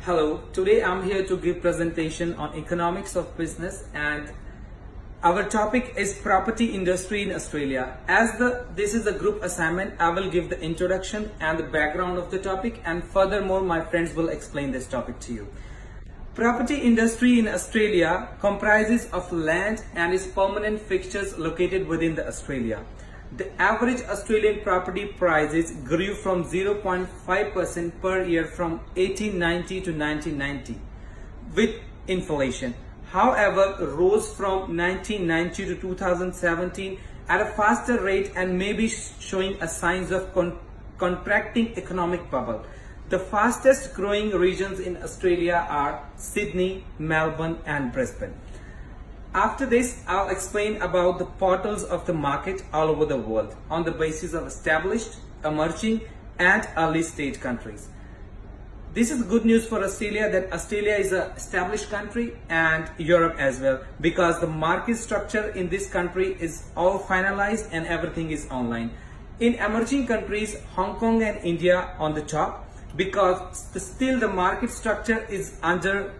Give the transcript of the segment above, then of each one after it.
Hello, today I'm here to give presentation on economics of business, and our topic is property industry in Australia. This is a group assignment, I will give the introduction and the background of the topic, and furthermore my friends will explain this topic to you. Property industry in Australia comprises of land and its permanent fixtures located within the Australia. The average Australian property prices grew from 0.5% per year from 1890 to 1990 with inflation. However, rose from 1990 to 2017 at a faster rate and may be showing a signs of contracting economic bubble. The fastest growing regions in Australia are Sydney, Melbourne and Brisbane. After this, I'll explain about the portals of the market all over the world on the basis of established, emerging and early stage countries. This is good news for Australia, that Australia is an established country, and Europe as well, because the market structure in this country is all finalized and everything is online. In emerging countries, Hong Kong and India on the top, because still the market structure is under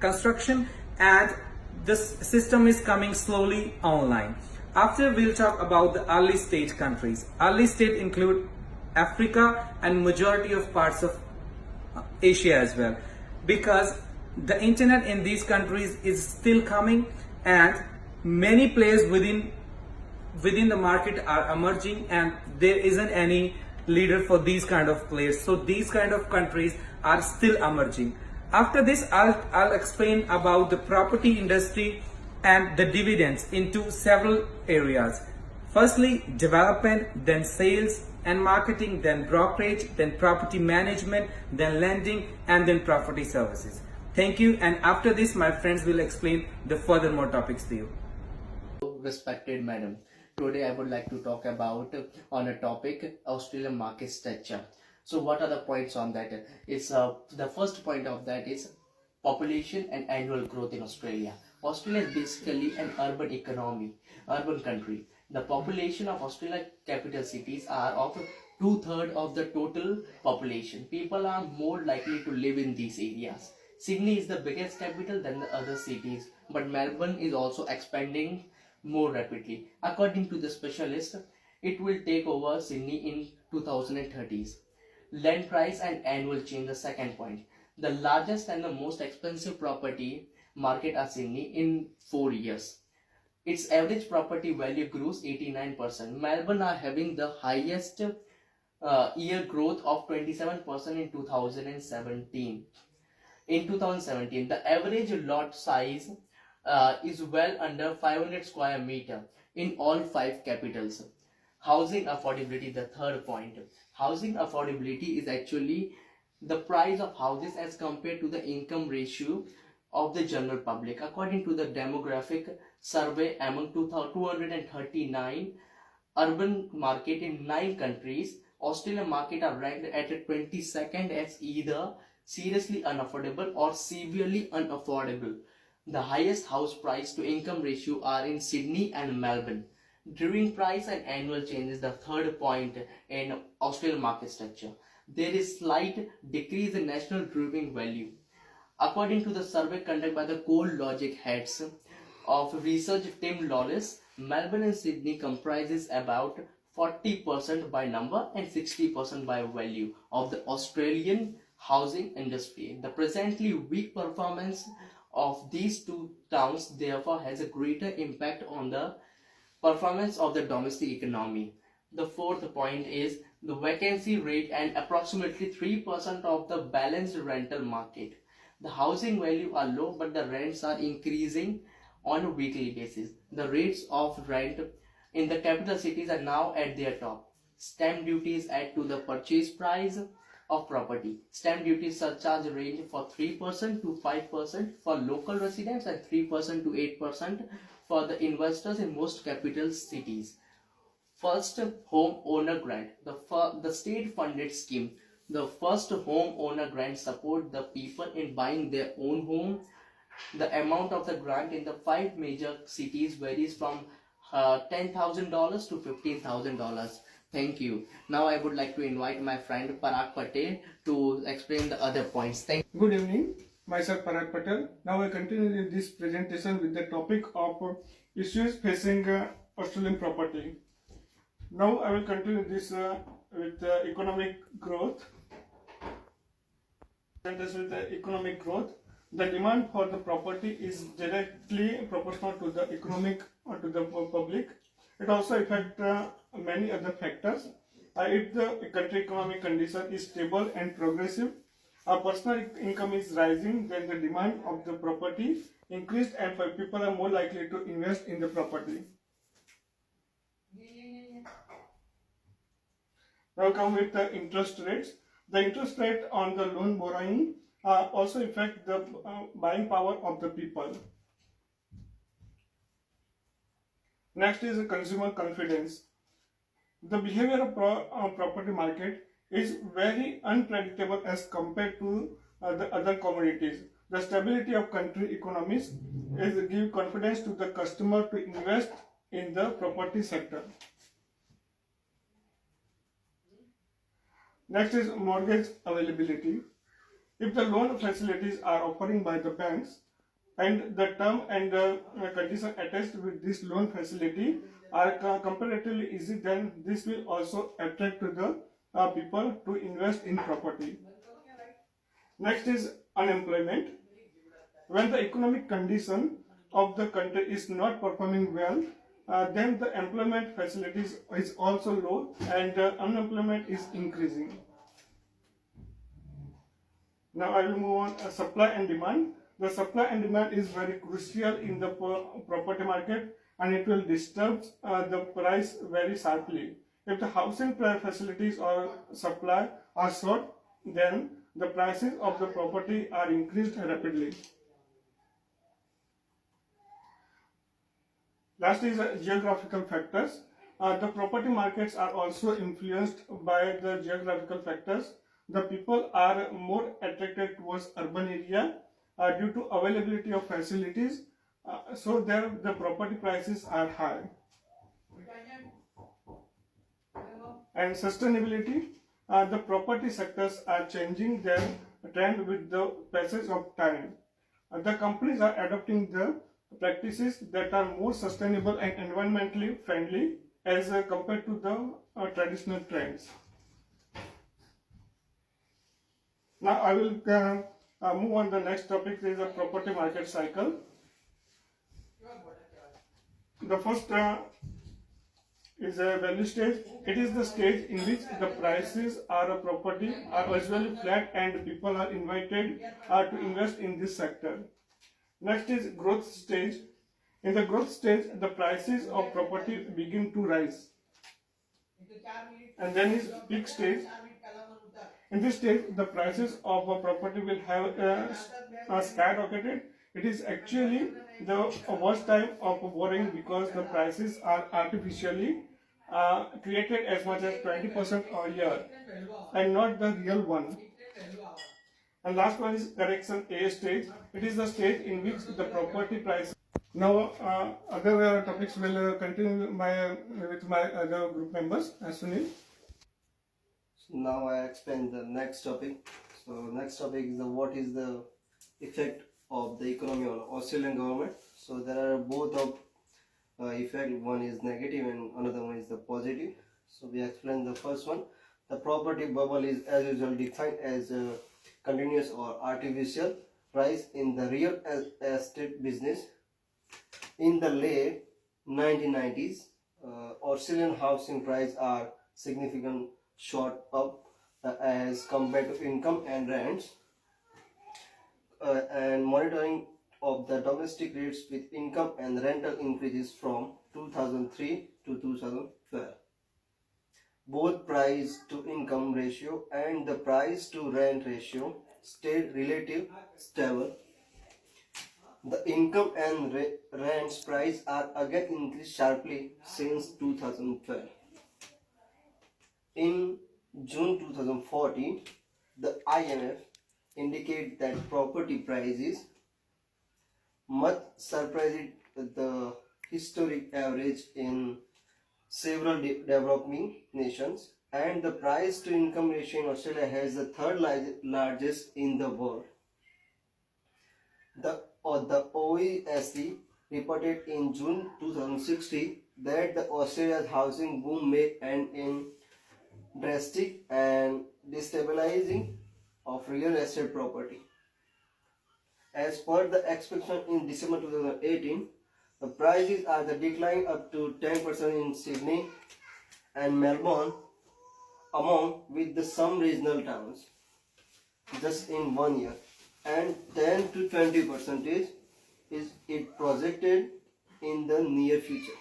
construction and this system is coming slowly online. After, we'll talk about the early stage countries. Early stage include Africa and majority of parts of Asia as well, because the internet in these countries is still coming and many players within the market are emerging and there isn't any leader for these kind of players. So these kind of countries are still emerging. After this, I'll explain about the property industry and the dividends into several areas. Firstly, development, then sales and marketing, then brokerage, then property management, then lending, and then property services. Thank you. And after this, my friends will explain the furthermore topics to you. Respected madam, today I would like to talk about on a topic Australian market structure. So what are the points on that? It's the first point of that is population and annual growth in Australia. Australia is basically an urban economy, urban country. The population of Australia capital cities are of 2/3 of the total population. People are more likely to live in these areas. Sydney is the biggest capital than the other cities, but Melbourne is also expanding more rapidly. According to the specialist, it will take over Sydney in 2030s. Land price and annual change, the second point. The largest and the most expensive property market are Sydney in 4 years. Its average property value grows 89%. Melbourne are having the highest year growth of 27% in 2017. In 2017, the average lot size is well under 500 square meter in all 5 capitals. Housing affordability, the third point. Housing affordability is actually the price of houses as compared to the income ratio of the general public. According to the demographic survey among 239 urban market in 9 countries, Australian market are ranked at 22nd as either seriously unaffordable or severely unaffordable. The highest house price to income ratio are in Sydney and Melbourne. During price and annual changes, the third point in Australian market structure. There is slight decrease in national drawing value. According to the survey conducted by the CoreLogic heads of research Tim Lawless, Melbourne and Sydney comprises about 40% by number and 60% by value of the Australian housing industry. The presently weak performance of these two towns therefore has a greater impact on the performance of the domestic economy. The fourth point is the vacancy rate and approximately 3% of the balanced rental market. The housing value are low, but the rents are increasing on a weekly basis. The rates of rent in the capital cities are now at their top. Stamp duties add to the purchase price of property. Stamp duty surcharge range for 3% to 5% for local residents and 3% to 8% for the investors in most capital cities. First home owner grant, the state funded scheme. The first home owner grant support the people in buying their own home. The amount of the grant in the 5 major cities varies from $10,000 to $15,000. Thank you. Now I would like to invite my friend Parag Patel to explain the other points. Good evening, myself Parag Patel. Now I continue this presentation with the topic of issues facing Australian property. Now I will continue this with economic growth. With the economic growth, the demand for the property is directly proportional to the economic or to the public. It also affects many other factors. If the country economic condition is stable and progressive, our personal income is rising, then the demand of the property increased and people are more likely to invest in the property. Now come with the interest rates. The interest rate on the loan borrowing also affect the buying power of the people. Next is consumer confidence. The behavior of property market is very unpredictable as compared to the other commodities. The stability of country economies is give confidence to the customer to invest in the property sector. Next is mortgage availability. If the loan facilities are offering by the banks and the term and the condition attached with this loan facility are comparatively easy, then this will also attract to the people to invest in property. Next is unemployment. When the economic condition of the country is not performing well, then the employment facilities is also low and unemployment is increasing. Now I will move on supply and demand. The supply and demand is very crucial in the property market and it will disturb the price very sharply. If the housing facilities or supply are short, then the prices of the property are increased rapidly. Last is geographical factors. The property markets are also influenced by the geographical factors. The people are more attracted towards urban area due to availability of facilities, so there the property prices are high. And sustainability, the property sectors are changing their trend with the passage of time. The companies are adopting the practices that are more sustainable and environmentally friendly as compared to the traditional trends. Now I will move on the next topic, is the property market cycle. The first is a value stage. It is the stage in which the prices of a property are usually flat and people are invited to invest in this sector. Next is growth stage. In the growth stage, the prices of property begin to rise. And then is peak stage. In this stage, the prices of a property will have skyrocketed. It is actually the worst time of borrowing because the prices are artificially created as much as 20% a year and not the real one. And last one is correction A stage. It is the stage in which the property price. Now other topics will continue with my other group members. Sunil. So now I explain the next topic. So next topic is what is the effect of the economy on Australian government. So there are both of effect. One is negative and another one is the positive. So we explain the first one. The property bubble is as usual defined as a continuous or artificial rise in the real estate business. In the late 1990s, Australian housing prices are significant shot up as compared to income and rents, and monitoring of the domestic rates with income and rental increases from 2003 to 2012. Both price to income ratio and the price to rent ratio stayed relatively stable. The income and rents price are again increased sharply since 2012. In June 2014, the IMF indicated that property prices much surpassed the historic average in several developing nations, and the price to income ratio in Australia has the third largest in the world. The OECD reported in June 2016 that the Australia's housing boom may end in drastic and destabilizing of real estate property. As per the expectation in December 2018, the prices are the decline up to 10% in Sydney and Melbourne, among with the some regional towns, just in 1 year, and 10 to 20% is it projected in the near future.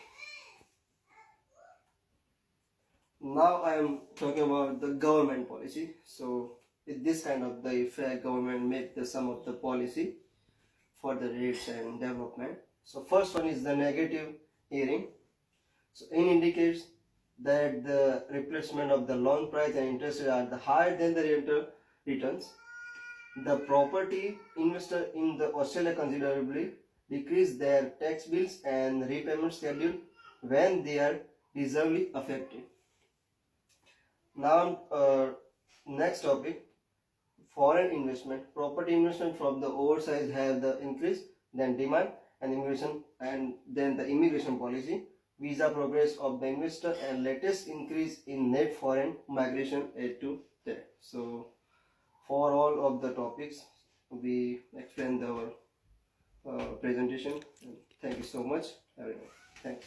Now I am talking about the government policy. So with this kind of the effect, government make the some of the policy for the rates and development. So first one is the negative hearing. So it indicates that the replacement of the loan price and interest rate are the higher than the rental returns. The property investor in the Australia considerably decrease their tax bills and repayment schedule when they are deservedly affected. Now, next topic, foreign investment. Property investment from the overseas have the increase, then demand and immigration, and then the immigration policy, visa progress of the investor, and latest increase in net foreign migration add to that. So, for all of the topics, we explained our presentation. Thank you so much, everyone. Thanks.